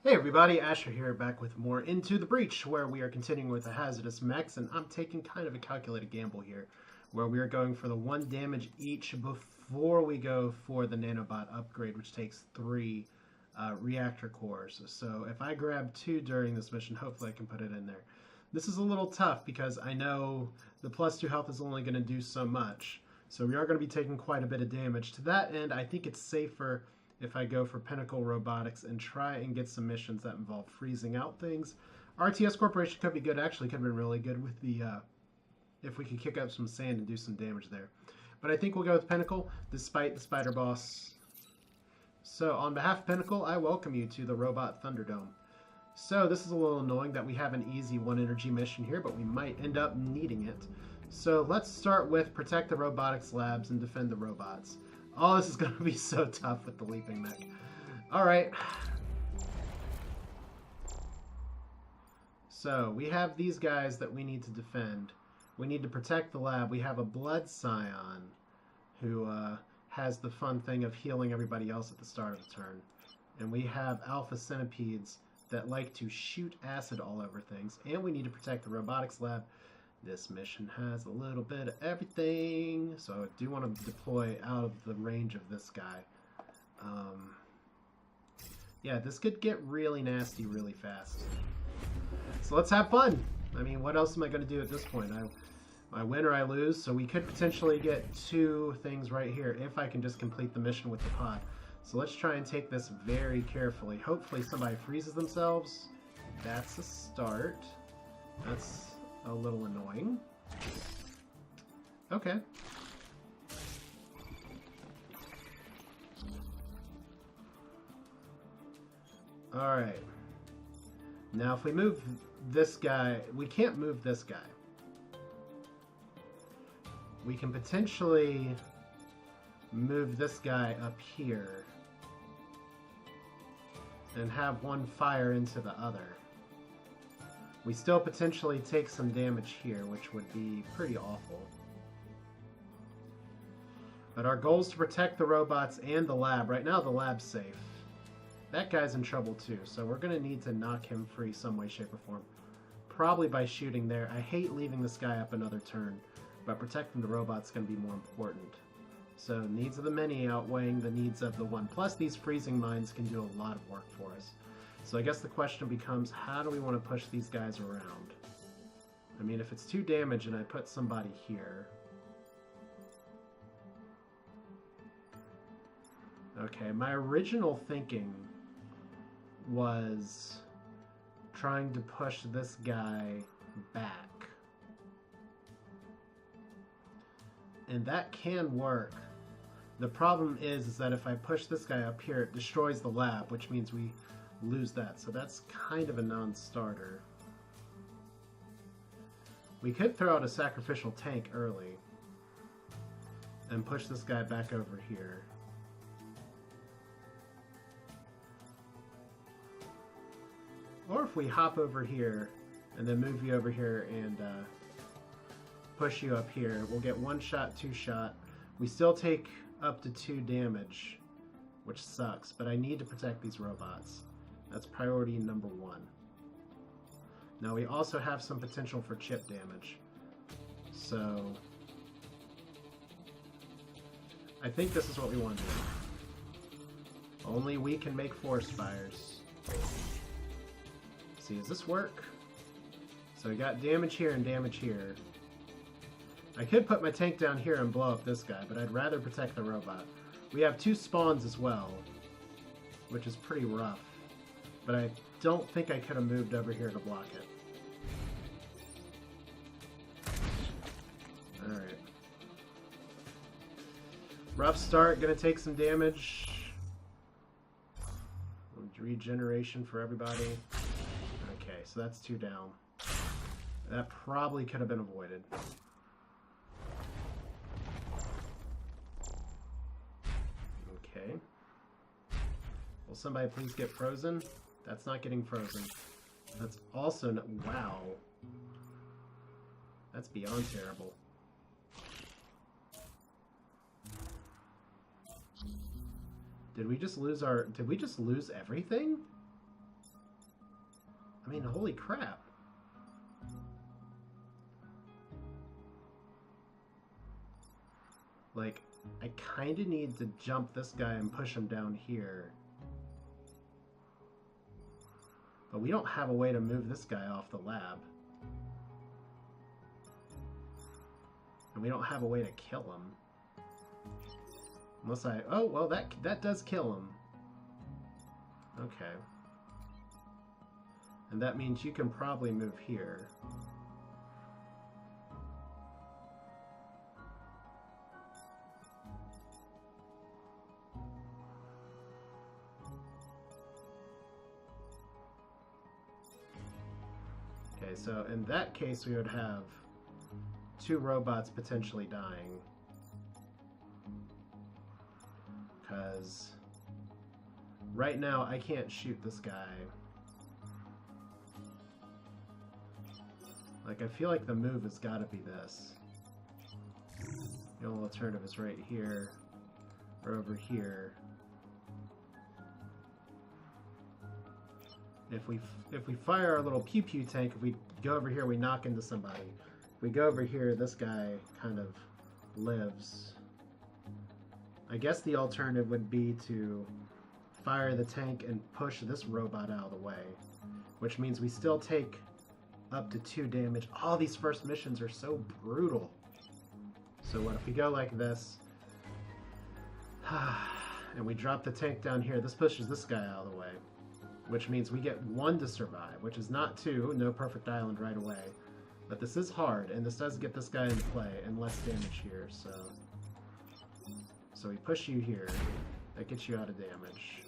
Hey everybody, Asher here, back with more Into the Breach, where we are continuing with the Hazardous Mechs, and I'm taking kind of a calculated gamble here, where we are going for the 1 damage each before we go for the nanobot upgrade, which takes 3 reactor cores. So if I grab 2 during this mission, hopefully I can put it in there. This is a little tough because I know the plus 2 health is only going to do so much, so we are going to be taking quite a bit of damage. To that end, I think it's safer if I go for Pinnacle Robotics and try and get some missions that involve freezing out things. RTS Corporation could be good. Actually, could have been really good with the if we could kick up some sand and do some damage there. But I think we'll go with Pinnacle, despite the Spider Boss. So, on behalf of Pinnacle, I welcome you to the Robot Thunderdome. So, this is a little annoying that we have an easy 1 energy mission here, but we might end up needing it. So, let's start with protect the robotics labs and defend the robots. Oh, this is going to be so tough with the leaping mech. Alright. So, we have these guys that we need to defend. We need to protect the lab. We have a blood scion who has the fun thing of healing everybody else at the start of the turn. And we have alpha centipedes that like to shoot acid all over things. And we need to protect the robotics lab. This mission has a little bit of everything, so I do want to deploy out of the range of this guy. Yeah, this could get really nasty really fast. So let's have fun! I mean, what else am I going to do at this point? I win or I lose, so we could potentially get 2 things right here if I can just complete the mission with the pod. So let's try and take this very carefully. Hopefully somebody freezes themselves. That's a start. That's a little annoying. Okay. Alright. Now if we move this guy, we can't move this guy. We can potentially move this guy up here and have one fire into the other. We still potentially take some damage here, which would be pretty awful. But our goal is to protect the robots and the lab. Right now the lab's safe. That guy's in trouble too, so we're going to need to knock him free some way, shape, or form. Probably by shooting there. I hate leaving this guy up another turn, but protecting the robot's going to be more important. So needs of the many outweighing the needs of the one. Plus these freezing mines can do a lot of work for us. So I guess the question becomes, how do we want to push these guys around? I mean, if it's 2 damage and I put somebody here... Okay, my original thinking was trying to push this guy back. And that can work. The problem is that if I push this guy up here, it destroys the lab, which means we lose that. So that's kind of a non-starter. We could throw out a sacrificial tank early and push this guy back over here. Or if we hop over here and then move you over here and push you up here, we'll get 1 shot, 2 shot. We still take up to 2 damage, which sucks, but I need to protect these robots. That's priority number 1. Now we also have some potential for chip damage. So I think this is what we want to do. Only we can make forest fires. See, does this work? So we got damage here and damage here. I could put my tank down here and blow up this guy, but I'd rather protect the robot. We have 2 spawns as well, which is pretty rough. But I don't think I could have moved over here to block it. Alright. Rough start, gonna take some damage. Regeneration for everybody. Okay, so that's 2 down. That probably could have been avoided. Okay. Will somebody please get frozen? That's not getting frozen. That's also not... Wow. That's beyond terrible. Did we just lose our... Did we just lose everything? mean, holy crap. Like, I kind of need to jump this guy and push him down here. But we don't have a way to move this guy off the lab. And we don't have a way to kill him. Unless I... Oh, well, that does kill him. Okay. And that means you can probably move here. Okay, so in that case we would have 2 robots potentially dying. Because right now I can't shoot this guy. Like, I feel like the move has got to be this. The only alternative is right here, or over here. If we fire our little pew-pew tank, if we go over here, we knock into somebody. If we go over here, this guy kind of lives. I guess the alternative would be to fire the tank and push this robot out of the way, which means we still take up to 2 damage. All these first missions are so brutal. So what if we go like this, and we drop the tank down here, this pushes this guy out of the way, which means we get 1 to survive, which is not 2, no perfect island right away. But this is hard, and this does get this guy into play, and less damage here, so we push you here. That gets you out of damage.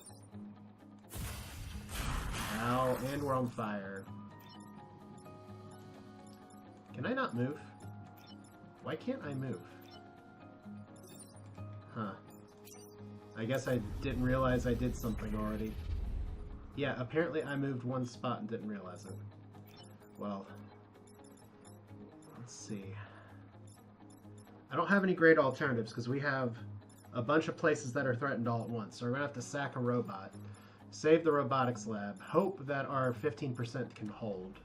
Ow, and we're on fire. Can I not move? Why can't I move? Huh. I guess I didn't realize I did something already. Yeah, apparently I moved 1 spot and didn't realize it. Well, let's see. I don't have any great alternatives because we have a bunch of places that are threatened all at once. So we're going to have to sack a robot, save the robotics lab, hope that our 15% can hold.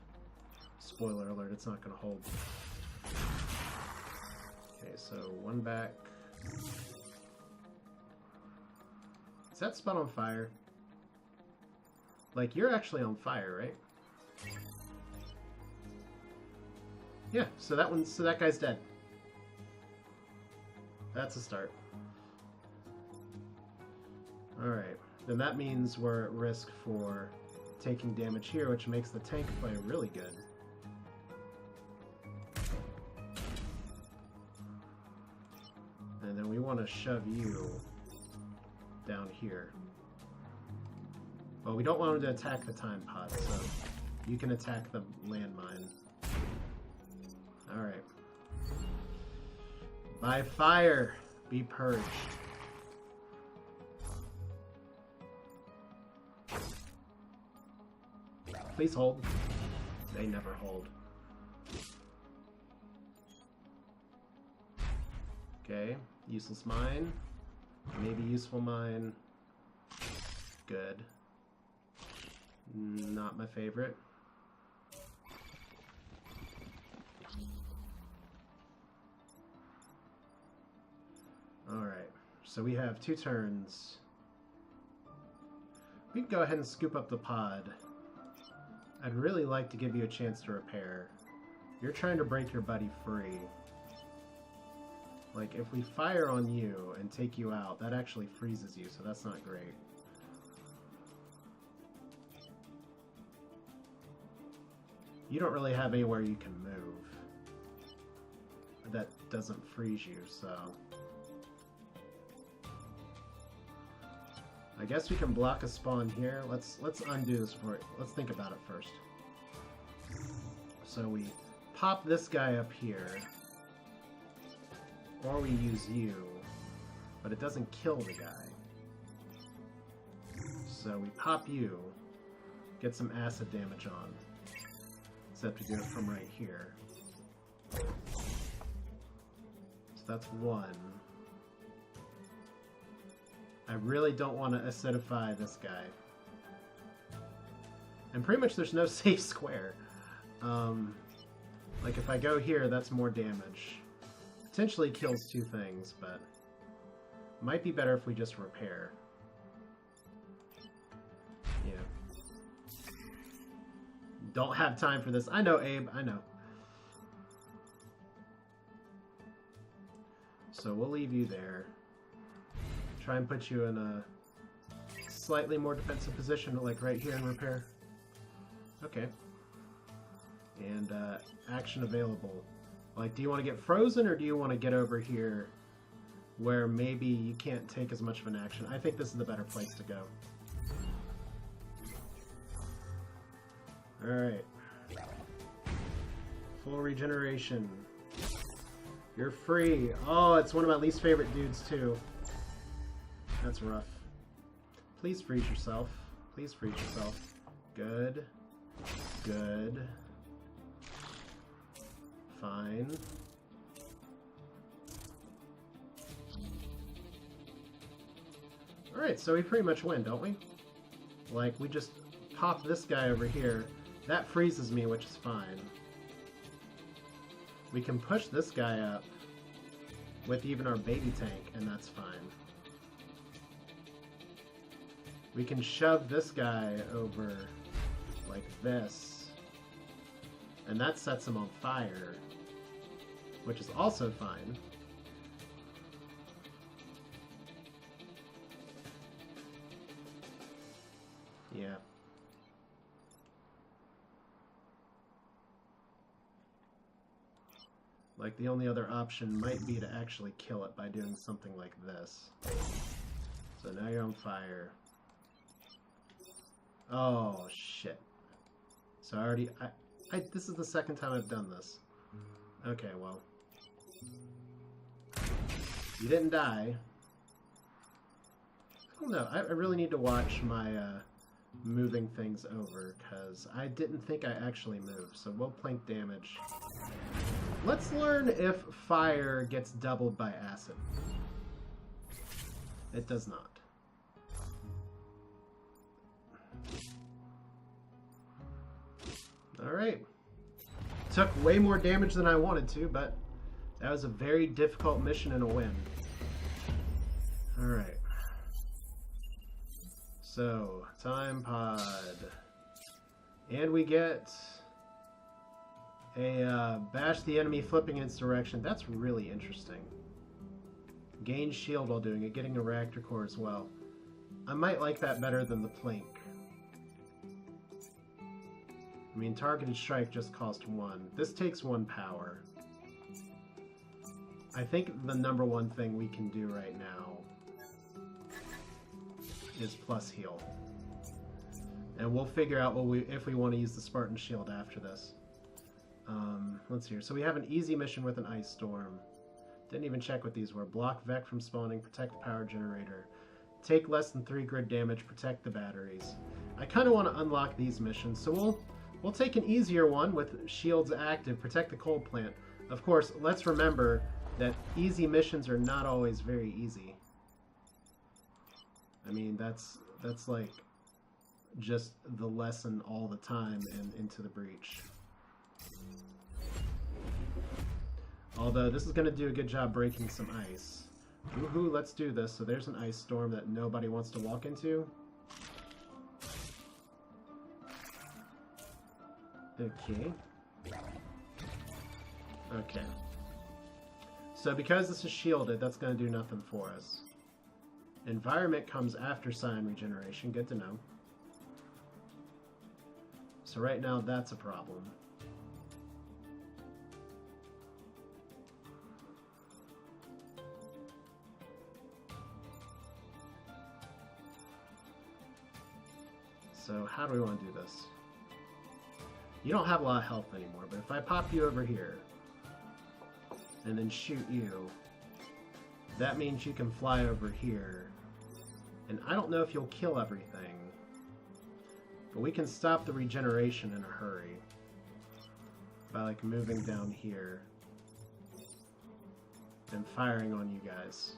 Spoiler alert, it's not going to hold. Okay, so 1 back. Is that spot on fire? Like, you're actually on fire, right? Yeah, so that guy's dead. That's a start. Alright, then that means we're at risk for taking damage here, which makes the tank play really good. And then we want to shove you down here. Well, we don't want him to attack the time pod, so you can attack the landmine. Alright. By fire, be purged. Please hold. They never hold. Okay, useless mine. Maybe useful mine. Good. Not my favorite. Alright, so we have 2 turns. We can go ahead and scoop up the pod. I'd really like to give you a chance to repair. You're trying to break your buddy free. Like, if we fire on you and take you out, that actually freezes you, so that's not great. You don't really have anywhere you can move that doesn't freeze you, so... I guess we can block a spawn here. Let's undo this for it. Let's think about it first. So we pop this guy up here, or we use you, but it doesn't kill the guy. So we pop you, get some acid damage on, except we do it from right here. So that's 1. I really don't want to acidify this guy. And pretty much there's no safe square. Like if I go here, that's more damage. Potentially kills two things, but might be better if we just repair. Yeah. Don't have time for this. I know, Abe. I know. So we'll leave you there. Try and put you in a slightly more defensive position, like right here in repair. Okay. And action available. Like, do you want to get frozen, or do you want to get over here where maybe you can't take as much of an action? I think this is the better place to go. Alright. Full regeneration. You're free. Oh, it's one of my least favorite dudes, too. That's rough. Please freeze yourself. Please freeze yourself. Good. Good. Fine. Alright, so we pretty much win, don't we? Like, we just pop this guy over here. That freezes me, which is fine. We can push this guy up with even our baby tank, and that's fine. We can shove this guy over like this, and that sets him on fire, which is also fine. Yeah. Like, the only other option might be to actually kill it by doing something like this. So now you're on fire. Oh, shit. So I already... this is the second time I've done this. Okay, well. You didn't die. I don't know. I really need to watch my moving things over, because I didn't think I actually moved. So we'll plink damage. Let's learn if fire gets doubled by acid. It does not. Alright. Took way more damage than I wanted to, but that was a very difficult mission and a win. Alright. So, time pod. And we get a bash the enemy flipping in its direction. That's really interesting. Gain shield while doing it, getting a reactor core as well. I might like that better than the plink. I mean, targeted strike just cost 1. This takes 1 power. I think the number one thing we can do right now is plus heal. And we'll figure out if we want to use the Spartan shield after this. Let's see here. So we have an easy mission with an ice storm. Didn't even check what these were. Block Vec from spawning, protect the power generator. Take less than 3 grid damage, protect the batteries. I kind of want to unlock these missions, so we'll take an easier one with shields active, protect the coal plant. Of course, let's remember that easy missions are not always very easy. I mean, that's like just the lesson all the time in Into the Breach. Although this is going to do a good job breaking some ice. Woohoo, let's do this. So there's an ice storm that nobody wants to walk into. Okay. Okay. So because this is shielded, that's going to do nothing for us. Environment comes after Psion regeneration. Good to know. So right now, that's a problem. So how do we want to do this? You don't have a lot of health anymore, but if I pop you over here and then shoot you, that means you can fly over here. And I don't know if you'll kill everything, but we can stop the regeneration in a hurry by like moving down here and firing on you guys.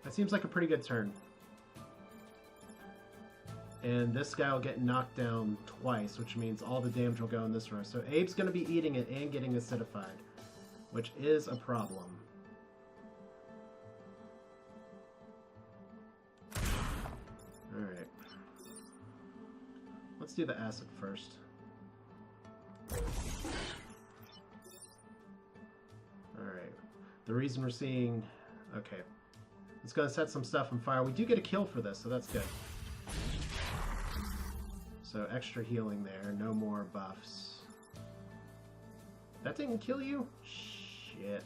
That seems like a pretty good turn. And this guy will get knocked down twice, which means all the damage will go in this row. So Abe's going to be eating it and getting acidified, which is a problem. Alright. Let's do the acid first. Alright. The reason we're seeing... Okay. It's going to set some stuff on fire. We do get a kill for this, so that's good. So extra healing there. No more buffs. That didn't kill you? Shit.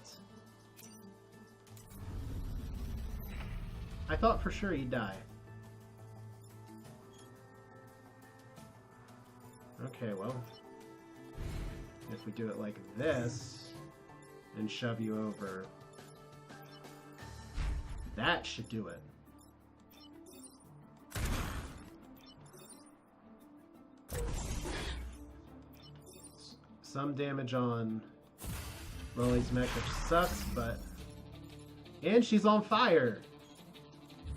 I thought for sure you'd die. Okay, well. If we do it like this and shove you over, that should do it. Some damage on Rolly's mech, which sucks, but... And she's on fire!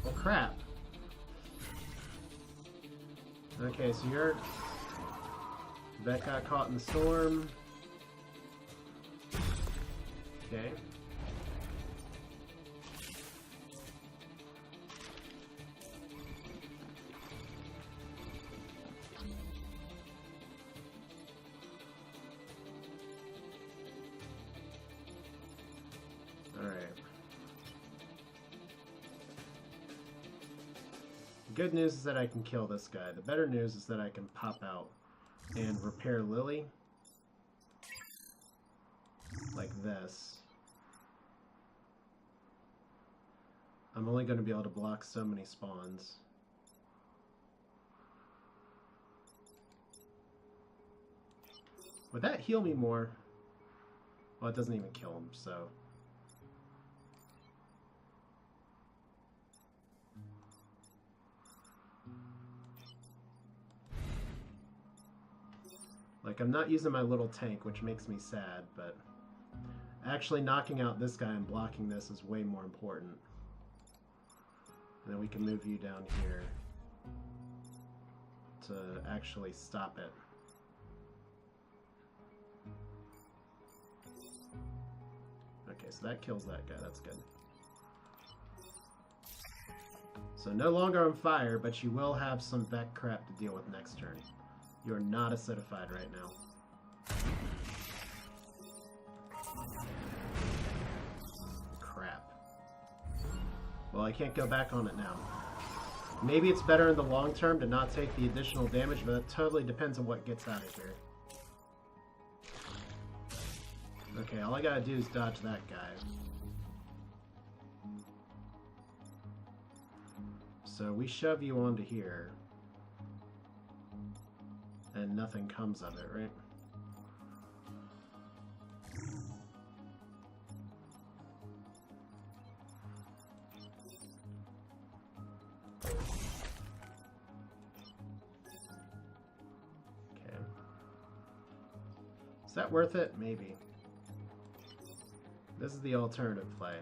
Well, crap. Okay, so you're... That got caught in the storm. Okay. Alright. The good news is that I can kill this guy. The better news is that I can pop out and repair Lily. Like this. I'm only going to be able to block so many spawns. Would that heal me more? Well, it doesn't even kill him, so... Like, I'm not using my little tank, which makes me sad, but actually knocking out this guy and blocking this is way more important. And then we can move you down here to actually stop it. Okay, so that kills that guy. That's good. So no longer on fire, but you will have some Vec crap to deal with next turn. You're not acidified right now. Crap. Well, I can't go back on it now. Maybe it's better in the long term to not take the additional damage, but that totally depends on what gets out of here. Okay, all I gotta do is dodge that guy. So we shove you onto here. And nothing comes of it, right? Okay. Is that worth it? Maybe. This is the alternative play.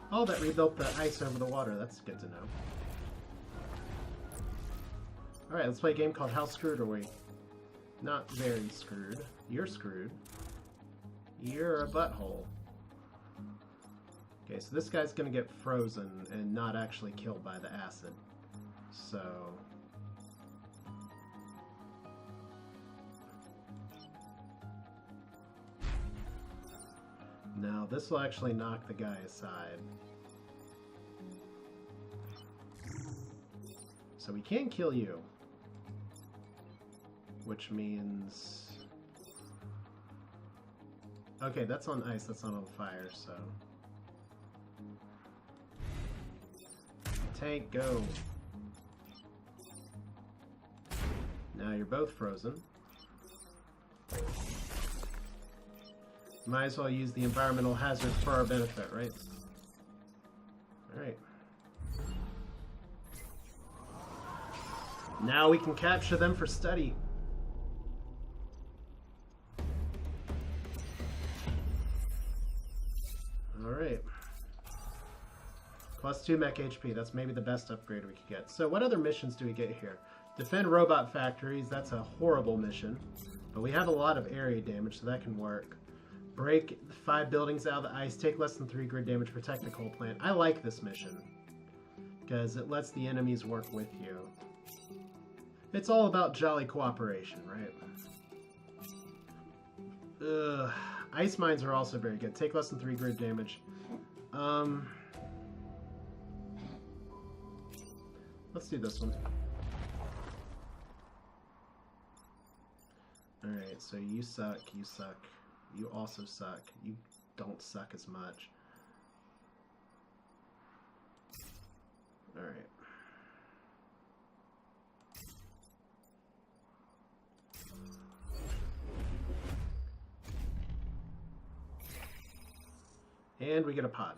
Oh, that rebuilt the ice over the water. That's good to know. Alright, let's play a game called How Screwed Are We? Not very screwed. You're screwed. You're a butthole. Okay, so this guy's gonna get frozen and not actually killed by the acid. So... Now, this will actually knock the guy aside. So we can kill you. Which means... Okay, that's on ice, that's not on fire, so... Tank, go! Now you're both frozen. Might as well use the environmental hazards for our benefit, right? Alright. Now we can capture them for study. Alright. Plus 2 mech HP. That's maybe the best upgrade we could get. So what other missions do we get here? Defend robot factories. That's a horrible mission. But we have a lot of area damage, so that can work. Break 5 buildings out of the ice. Take less than 3 grid damage. Protect the coal plant. I like this mission. Because it lets the enemies work with you. It's all about jolly cooperation, right? Ugh. Ice mines are also very good. Take less than 3 grid damage. Let's do this one. Alright, so you suck, you suck. You also suck. You don't suck as much. Alright. And we get a pod.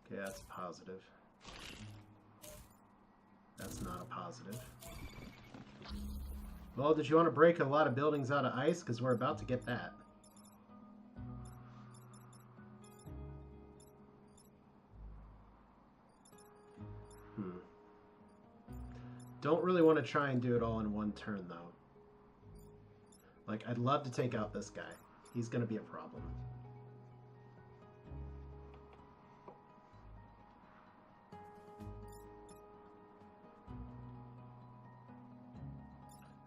Okay, that's positive. That's not a positive. Well, did you want to break a lot of buildings out of ice? Because we're about to get that. Don't really want to try and do it all in one turn, though. Like, I'd love to take out this guy. He's going to be a problem.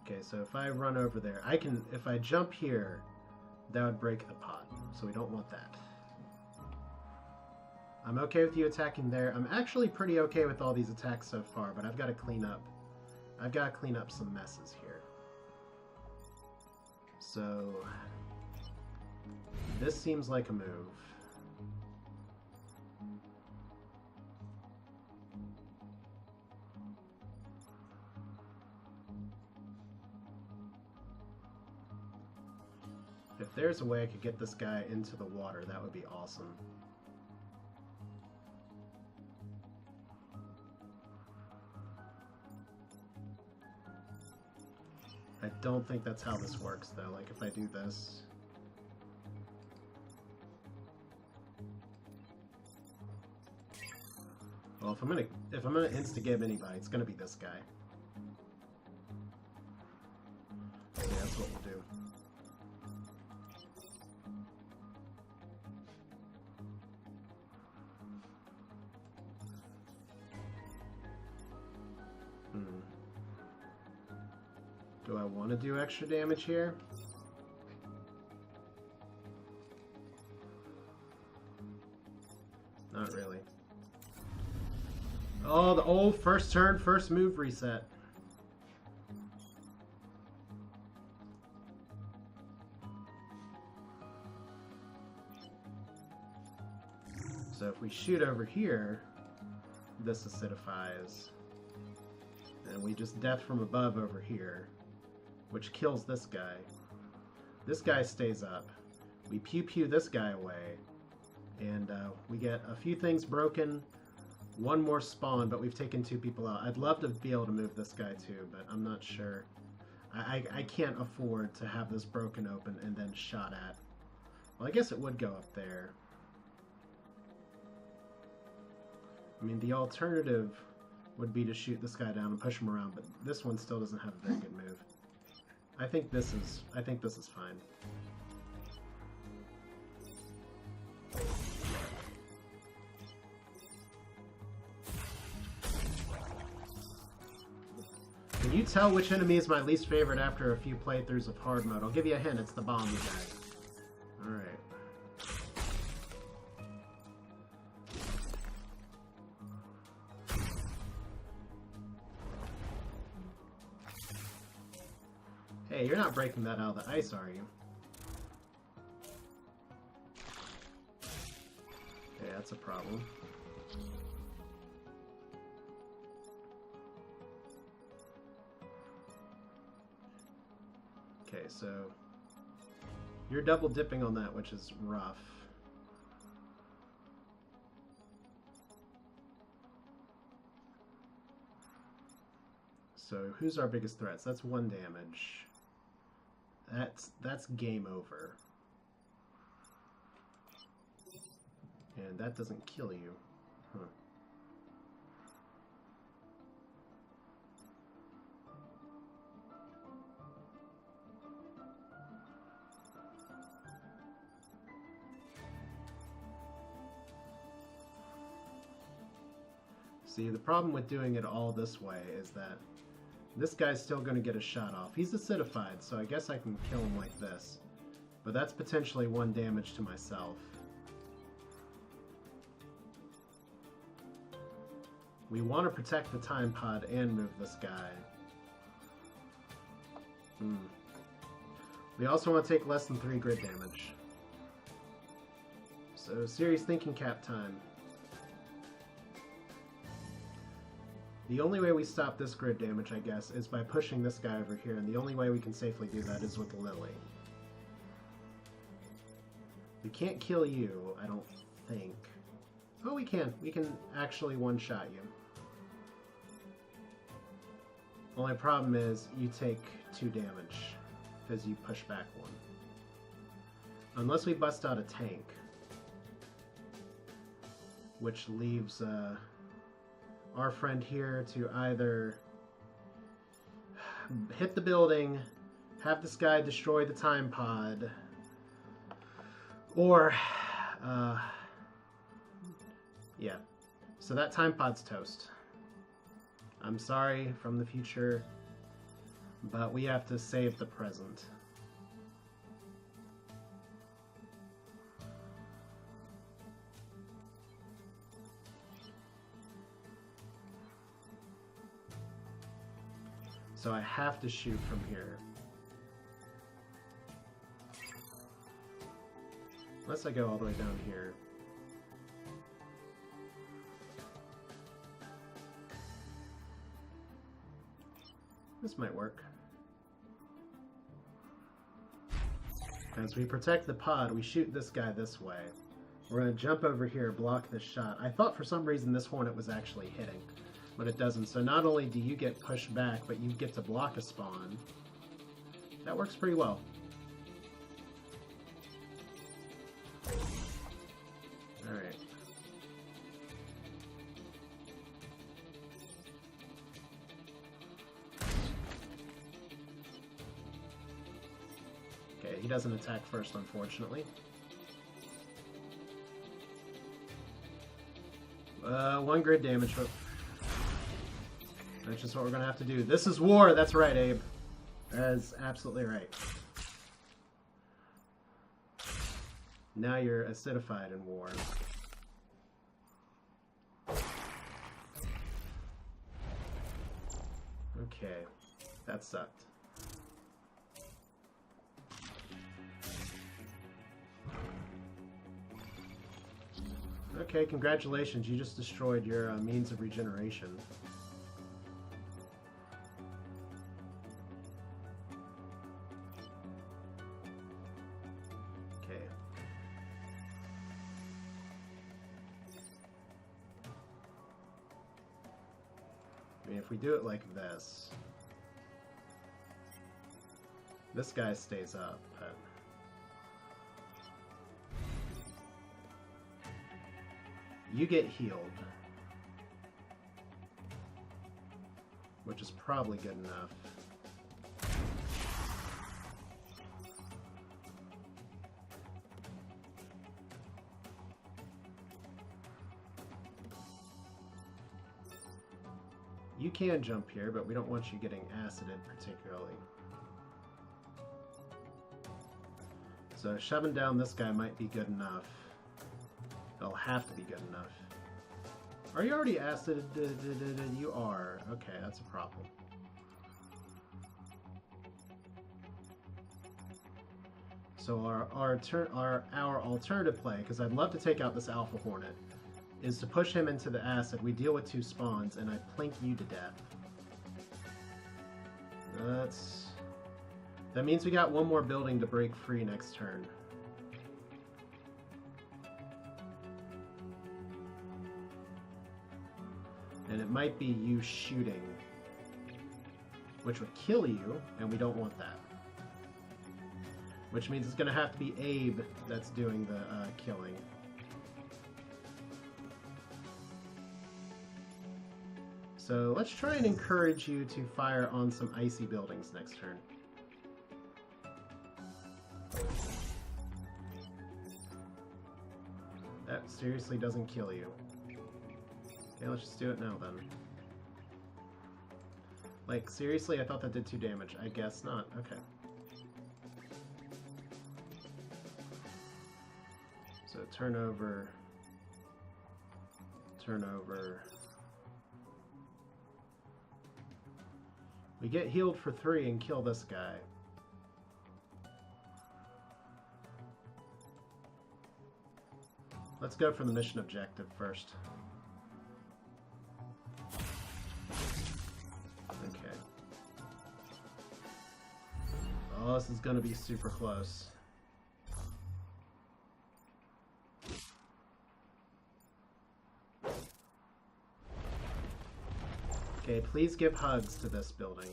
Okay, so if I run over there, I can, if I jump here, that would break the pot. So we don't want that. I'm okay with you attacking there. I'm actually pretty okay with all these attacks so far, but I've got to clean up. I've got to clean up some messes here. So this seems like a move. If there's a way I could get this guy into the water, that would be awesome. I don't think that's how this works, though. Like, if I do this... Well, if I'm gonna insta-give anybody, it's gonna be this guy. Okay, that's what we'll do. Do I want to do extra damage here? Not really. Oh, the old first turn, first move reset. So if we shoot over here, this acidifies. And we just death from above over here, which kills this guy. This guy stays up. We pew-pew this guy away. And we get a few things broken. One more spawn, but we've taken 2 people out. I'd love to be able to move this guy too, but I'm not sure. I can't afford to have this broken open and then shot at. Well, I guess it would go up there. I mean, the alternative would be to shoot this guy down and push him around, but this one still doesn't have a very good move. I think this is fine. Can you tell which enemy is my least favorite after a few playthroughs of hard mode? I'll give you a hint, it's the bomb guy. Alright. Hey, you're not breaking that out of the ice, are you? Okay, that's a problem. Okay, so you're double dipping on that, which is rough. So who's our biggest threats? That's 1 damage. That's game over. And that doesn't kill you. Huh. See, the problem with doing it all this way is that this guy's still going to get a shot off. He's acidified, so I guess I can kill him like this. But that's potentially 1 damage to myself. We want to protect the time pod and move this guy. We also want to take less than 3 grid damage. So, serious thinking cap time. The only way we stop this grid damage, I guess, is by pushing this guy over here, and the only way we can safely do that is with Lily. We can't kill you, I don't think. Oh, we can. We can actually one-shot you. Only problem is you take 2 damage because you push back 1. Unless we bust out a tank, which leaves our friend here to either hit the building, have this guy destroy the time pod, or yeah. So that time pod's toast. I'm sorry from the future, but we have to save the present. So I have to shoot from here. Unless I go all the way down here. This might work. As we protect the pod, we shoot this guy this way. We're going to jump over here, block this shot. I thought for some reason this Hornet was actually hitting, but it doesn't. So not only do you get pushed back, but you get to block a spawn. That works pretty well. Alright. Okay, he doesn't attack first, unfortunately. 1 grid damage, but that's just what we're gonna have to do. This is war! That's right, Abe. That is absolutely right. Now you're acidified in war. Okay, that sucked. Okay, congratulations, you just destroyed your means of regeneration. Okay. I mean, if we do it like this, this guy stays up, but you get healed, which is probably good enough. You can jump here, but we don't want you getting acided particularly. So shoving down this guy might be good enough. It'll have to be good enough. Are you already acided? You are. Okay, that's a problem. So our alternative play, because I'd love to take out this Alpha Hornet, is to push him into the acid. We deal with 2 spawns, and I plink you to death. That means we got 1 more building to break free next turn. And it might be you shooting which would kill you, and we don't want that. Which means it's going to have to be Abe that's doing the killing. So let's try and encourage you to fire on some icy buildings next turn. That seriously doesn't kill you. Okay, let's just do it now then. Like, seriously, I thought that did 2 damage. I guess not. Okay. So turn over. Turn over. We get healed for 3 and kill this guy. Let's go for the mission objective first. Okay. Oh, this is going to be super close. Okay, please give hugs to this building.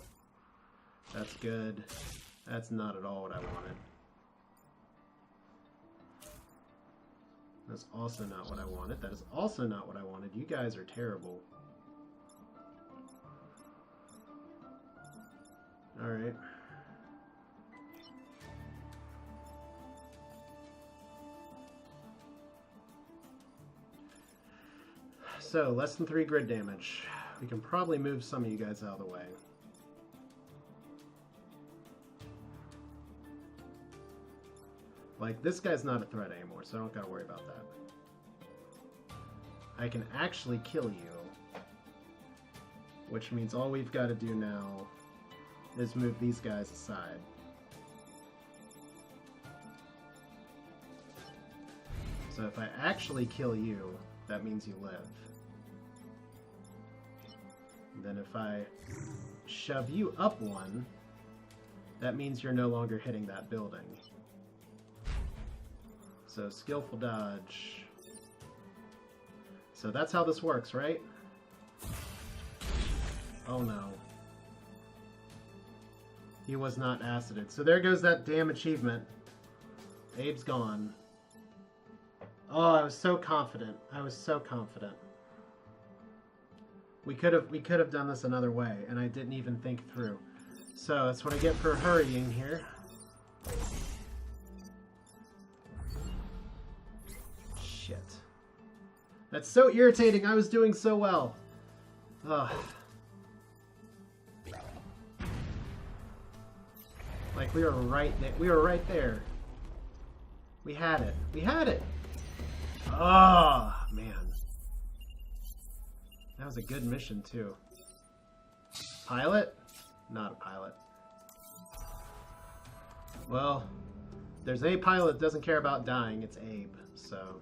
That's good. That's not at all what I wanted. That's also not what I wanted. That is also not what I wanted. You guys are terrible. Alright. So, less than 3 grid damage. We can probably move some of you guys out of the way. Like, this guy's not a threat anymore, so I don't gotta worry about that. I can actually kill you, which means all we've got to do now is move these guys aside. So if I actually kill you, that means you live. And then if I shove you up 1, that means you're no longer hitting that building. So skillful dodge. So that's how this works, right? Oh no. He was not acided. So there goes that damn achievement. Abe's gone. Oh, I was so confident. I was so confident. We could have done this another way, and I didn't even think through. So that's what I get for hurrying here. Shit. That's so irritating. I was doing so well. Ugh. Like we were right there. We were right there. We had it. We had it. Oh, man. That was a good mission, too. Pilot? Not a pilot. Well, there's a pilot that doesn't care about dying. It's Abe, so...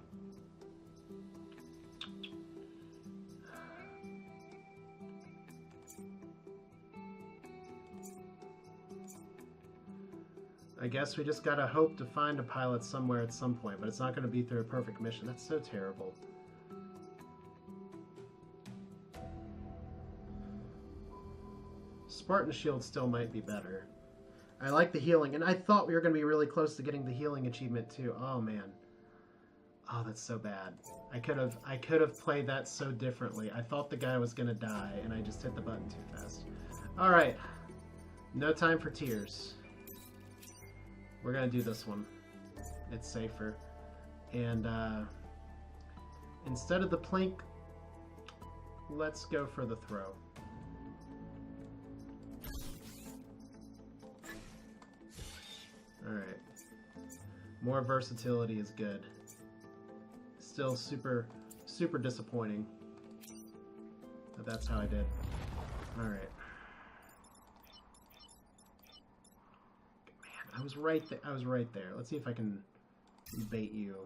I guess we just gotta hope to find a pilot somewhere at some point, but it's not gonna be through a perfect mission. That's so terrible. Spartan Shield still might be better. I like the healing, and I thought we were gonna be really close to getting the healing achievement too. Oh man. Oh, that's so bad. I could have played that so differently. I thought the guy was gonna die, and I just hit the button too fast. Alright. No time for tears. We're gonna do this one. It's safer. And instead of the plank, let's go for the throw. Alright. More versatility is good. Still super disappointing. But that's how I did. Alright. I was right there. I was right there. Let's see if I can bait you.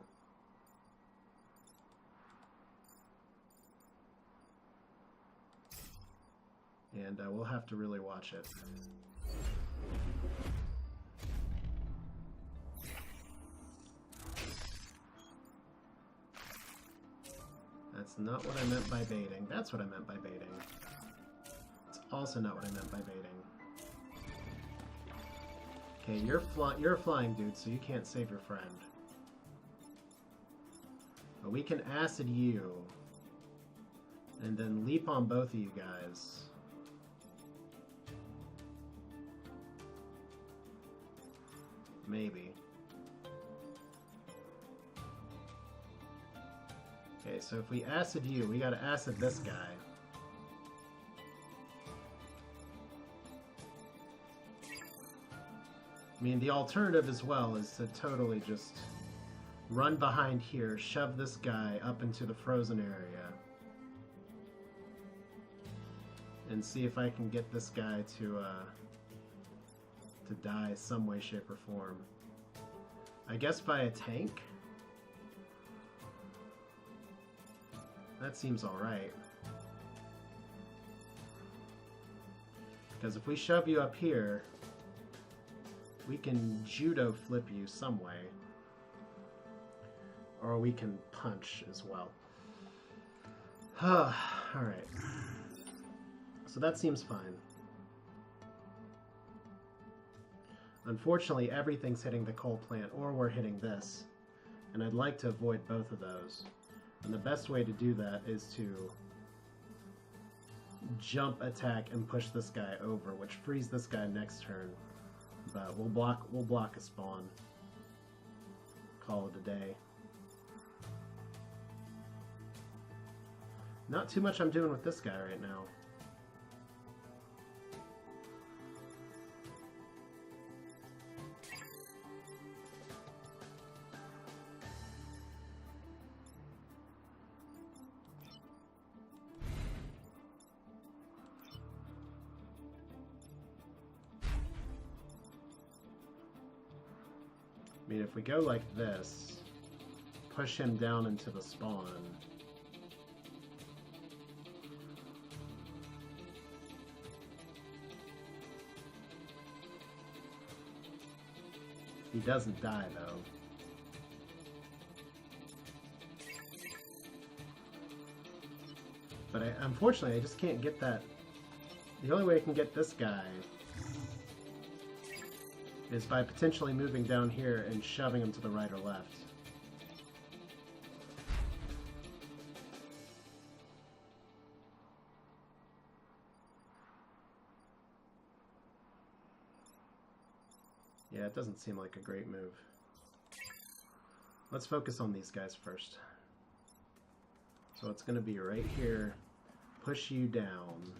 And we'll have to really watch it. That's not what I meant by baiting. That's what I meant by baiting. It's also not what I meant by baiting. Okay, you're a flying dude, so you can't save your friend. But we can acid you. And then leap on both of you guys. Maybe. Okay, so if we acid you, we gotta acid this guy. I mean, the alternative as well is to totally just run behind here, shove this guy up into the frozen area, and see if I can get this guy to die some way, shape, or form. I guess by a tank? That seems alright. Because if we shove you up here, we can judo flip you some way. Or we can punch as well. Alright. So that seems fine. Unfortunately, everything's hitting the coal plant, or we're hitting this. And I'd like to avoid both of those. And the best way to do that is to jump attack and push this guy over, which frees this guy next turn. But we'll block a spawn. Call it a day. Not too much I'm doing with this guy right now. I mean, if we go like this, push him down into the spawn. He doesn't die, though. But unfortunately, I just can't get that. The only way I can get this guy is by potentially moving down here and shoving him to the right or left. Yeah, it doesn't seem like a great move. Let's focus on these guys first. So it's going to be right here. Push you down.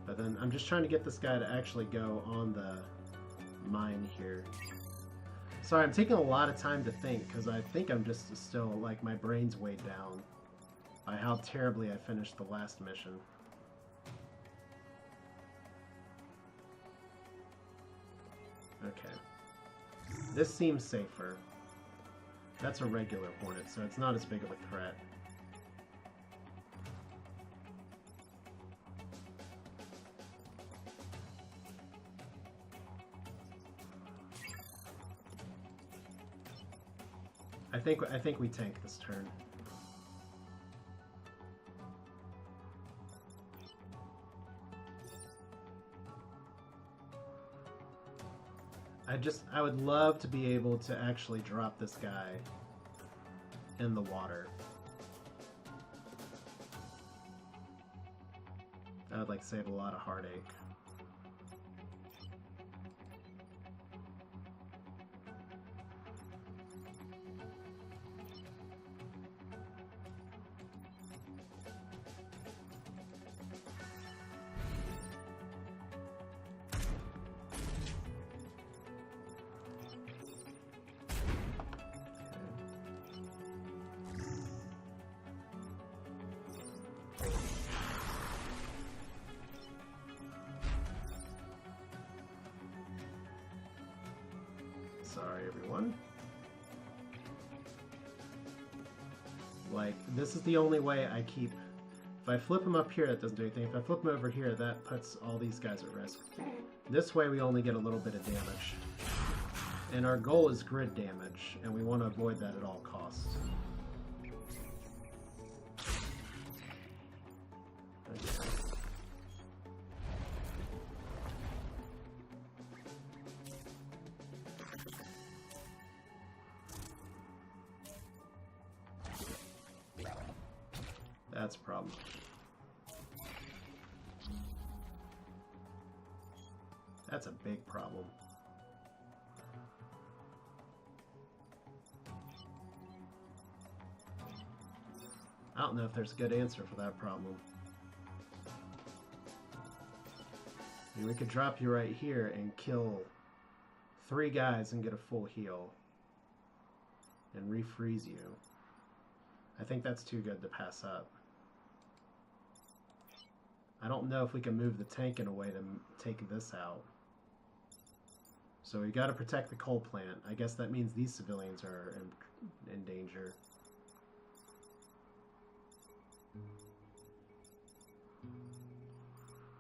But then I'm just trying to get this guy to actually go on the mine here. Sorry, I'm taking a lot of time to think, because I think I'm just still, like, my brain's weighed down by how terribly I finished the last mission. Okay. This seems safer. That's a regular hornet, so it's not as big of a threat. I think we tank this turn. I would love to be able to actually drop this guy in the water. That would like save a lot of heartache. Sorry, everyone. Like, this is the only way I keep... If I flip him up here, that doesn't do anything. If I flip him over here, that puts all these guys at risk. This way, we only get a little bit of damage. And our goal is grid damage, and we want to avoid that at all costs. Okay. That's a problem. That's a big problem. I don't know if there's a good answer for that problem. I mean, we could drop you right here and kill 3 guys and get a full heal. And refreeze you. I think that's too good to pass up. I don't know if we can move the tank in a way to take this out. So we got to protect the coal plant. I guess that means these civilians are in danger.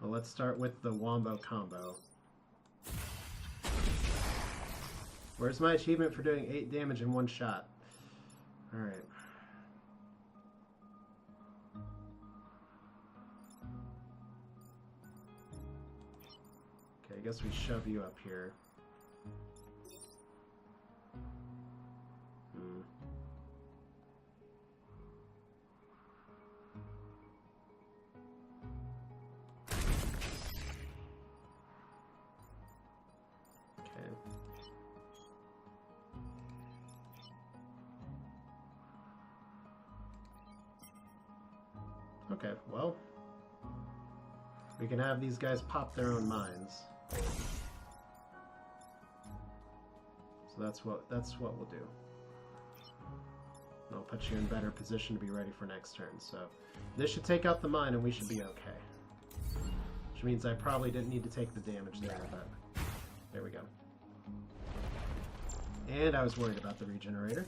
Well, let's start with the Wombo combo. Where's my achievement for doing 8 damage in 1 shot? Alright. Okay, I guess we shove you up here. Okay, well, we can have these guys pop their own mines. So that's what we'll do. I'll put you in better position to be ready for next turn. So this should take out the mine and we should be okay. Which means I probably didn't need to take the damage there, but there we go. And I was worried about the regenerator.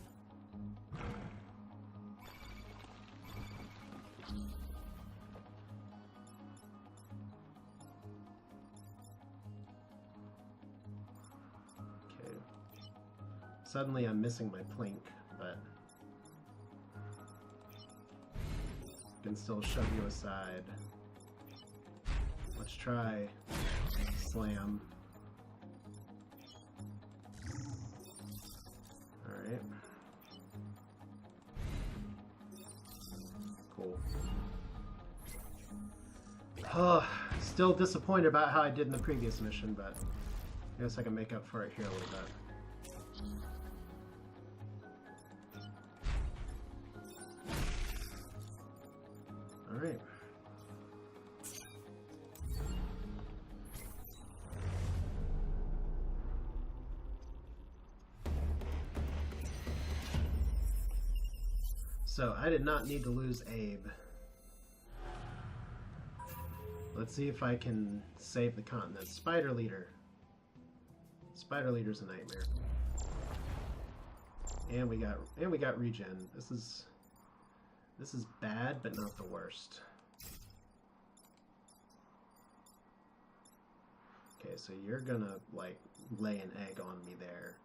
Suddenly I'm missing my plink, but I can still shove you aside. Let's try slam. Alright. Cool. Oh, still disappointed about how I did in the previous mission, but I guess I can make up for it here a little bit. Alright. So, I did not need to lose Abe. Let's see if I can save the continent. Spider Leader. Spider Leader's a nightmare. And we got regen. This is bad, but not the worst. Okay, so you're gonna, like, lay an egg on me there.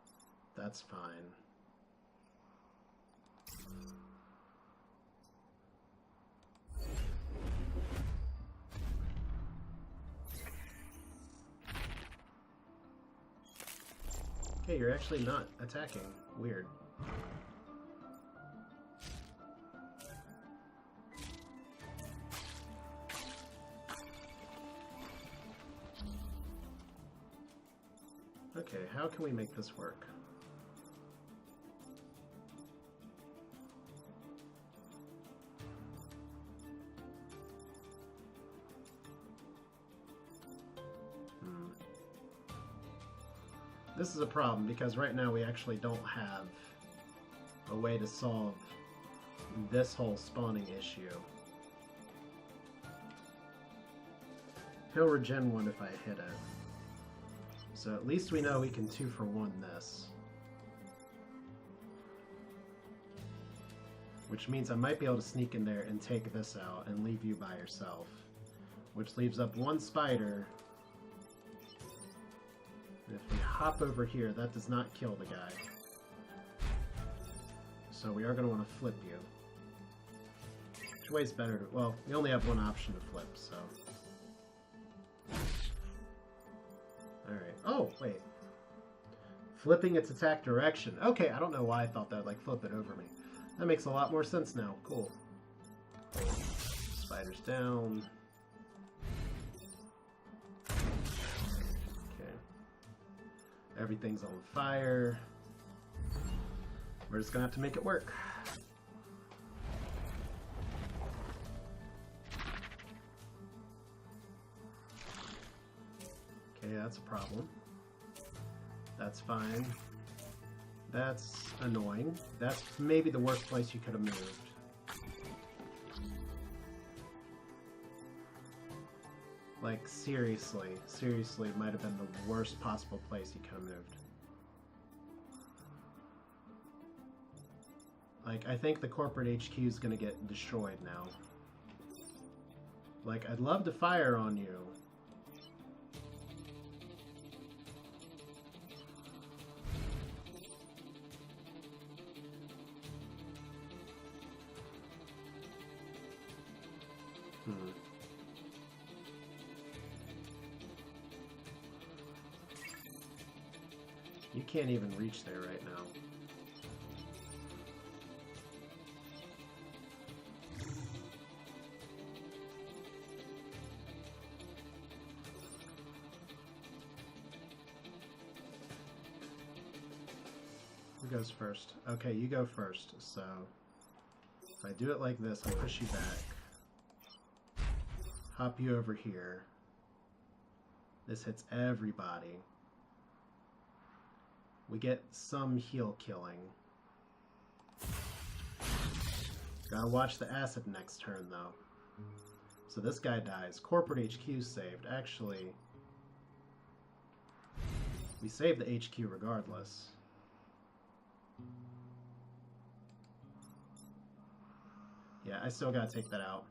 That's fine. Okay, you're actually not attacking. Weird. Okay, how can we make this work? This is a problem because right now we actually don't have a way to solve this whole spawning issue. He'll regen 1 if I hit it. So at least we know we can 2-for-1 this. Which means I might be able to sneak in there and take this out and leave you by yourself. Which leaves up 1 spider. If we hop over here, that does not kill the guy. So we are going to want to flip you. Which way is better to... Well, we only have one option to flip, so... Alright. Oh, wait. Flipping its attack direction. Okay, I don't know why I thought that would, like, flip it over me. That makes a lot more sense now. Cool. Spiders down. Okay. Everything's on fire. We're just gonna have to make it work. Okay, that's a problem. That's fine. That's annoying. That's maybe the worst place you could have moved. Like, seriously, it might have been the worst possible place you could have moved. Like, I think the corporate HQ is gonna get destroyed now. Like, I'd love to fire on you. You can't even reach there right now. Who goes first? Okay, you go first. So if I do it like this, I push you back. Hop you over here. This hits everybody. We get some heal killing. Gotta watch the acid next turn, though. So this guy dies. Corporate HQ saved. Actually, we save the HQ regardless. Yeah, I still gotta take that out.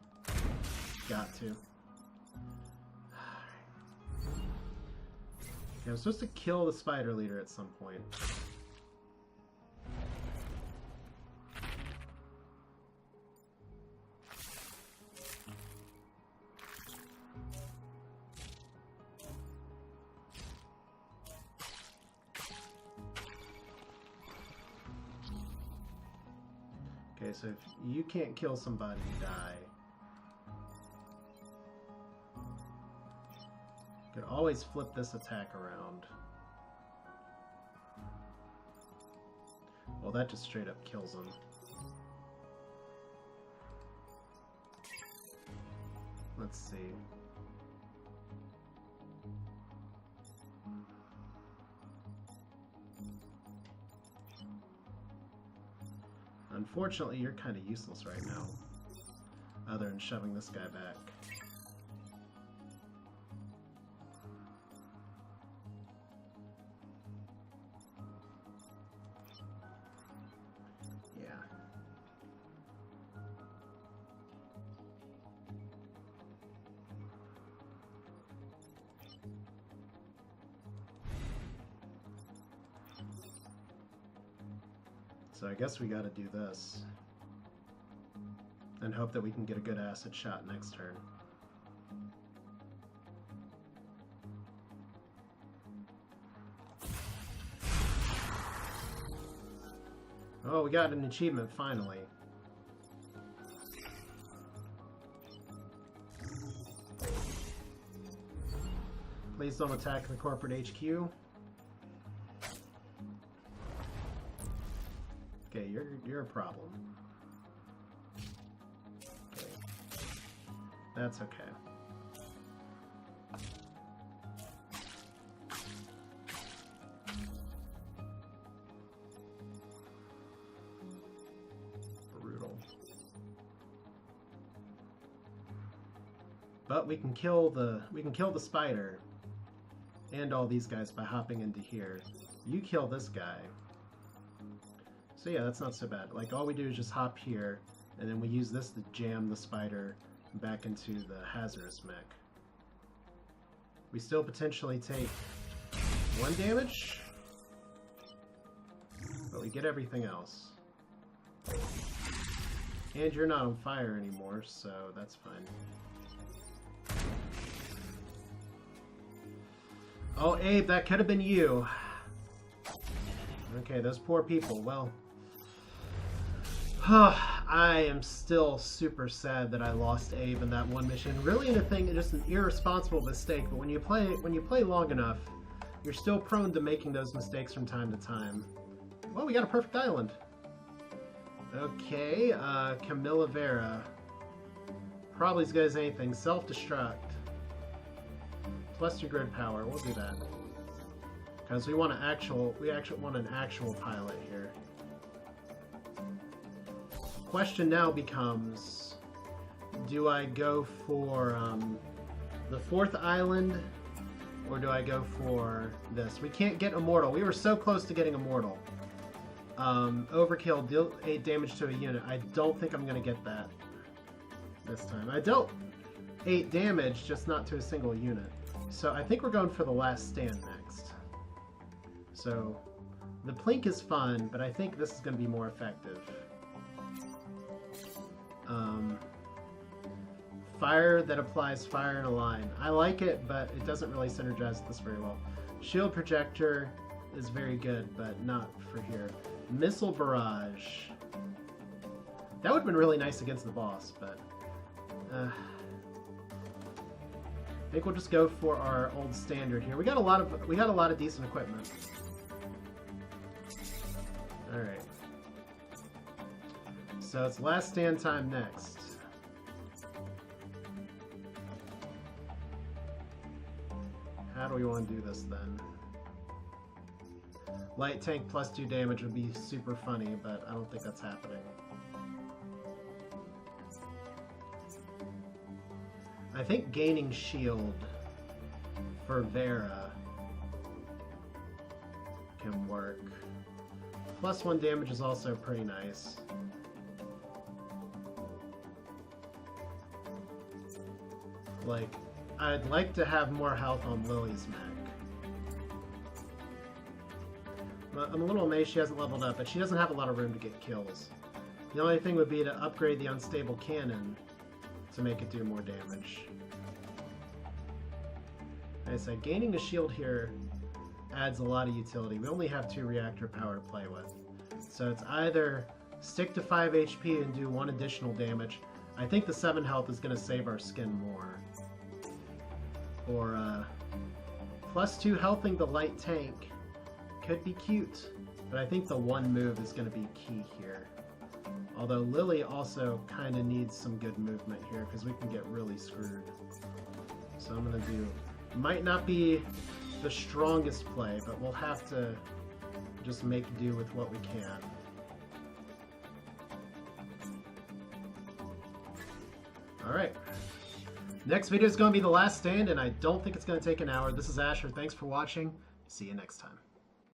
Got to. Okay, I'm supposed to kill the spider leader at some point. Okay, so if you can't kill somebody, you die. Could always flip this attack around. Well, that just straight up kills him. Let's see. Unfortunately, you're kind of useless right now, other than shoving this guy back. So I guess we gotta do this. And hope that we can get a good acid shot next turn. Oh, we got an achievement finally. Please don't attack the corporate HQ. Okay, you're a problem. Okay. That's okay. Brutal. But we can kill the spider and all these guys by hopping into here. You kill this guy. So yeah, that's not so bad. Like, all we do is just hop here, and then we use this to jam the spider back into the Hazardous Mech. We still potentially take 1 damage. But we get everything else. And you're not on fire anymore, so that's fine. Oh, Abe, that could have been you. Okay, those poor people. Well, I am still super sad that I lost Abe in that one mission. Really, in a thing, just an irresponsible mistake. But when you play long enough, you're still prone to making those mistakes from time to time. Well, we got a perfect island. Okay, Camilla Vera. Probably as good as anything. Self-destruct. +2 grid power. We'll do that. Because we actually want an actual pilot here. Question now becomes, do I go for the 4th island, or do I go for this? We can't get Immortal. We were so close to getting Immortal. Overkill, deal 8 damage to a unit. I don't think I'm going to get that this time. I dealt 8 damage, just not to a single unit. So I think we're going for the Last Stand next. So the Plink is fun, but I think this is going to be more effective. Fire that applies fire in a line. I like it, but it doesn't really synergize with this very well. Shield projector is very good, but not for here. Missile barrage. That would have been really nice against the boss, but I think we'll just go for our old standard here. We got a lot of decent equipment. All right. So it's Last Stand time next. How do we want to do this then? Light tank +2 damage would be super funny, but I don't think that's happening. I think gaining shield for Vera can work. +1 damage is also pretty nice. Like, I'd like to have more health on Lily's mech. I'm a little amazed she hasn't leveled up, but she doesn't have a lot of room to get kills. The only thing would be to upgrade the unstable cannon to make it do more damage. Like I said, gaining a shield here adds a lot of utility. We only have 2 reactor power to play with. So it's either stick to 5 HP and do 1 additional damage. I think the 7 health is going to save our skin more. Or +2 healthing the light tank could be cute, but I think the 1 move is going to be key here. Although Lily also kind of needs some good movement here because we can get really screwed. So I'm going to do, might not be the strongest play, but we'll have to just make do with what we can. Alright. Next video is going to be The Last Stand, and I don't think it's going to take an hour. This is Asher. Thanks for watching. See you next time.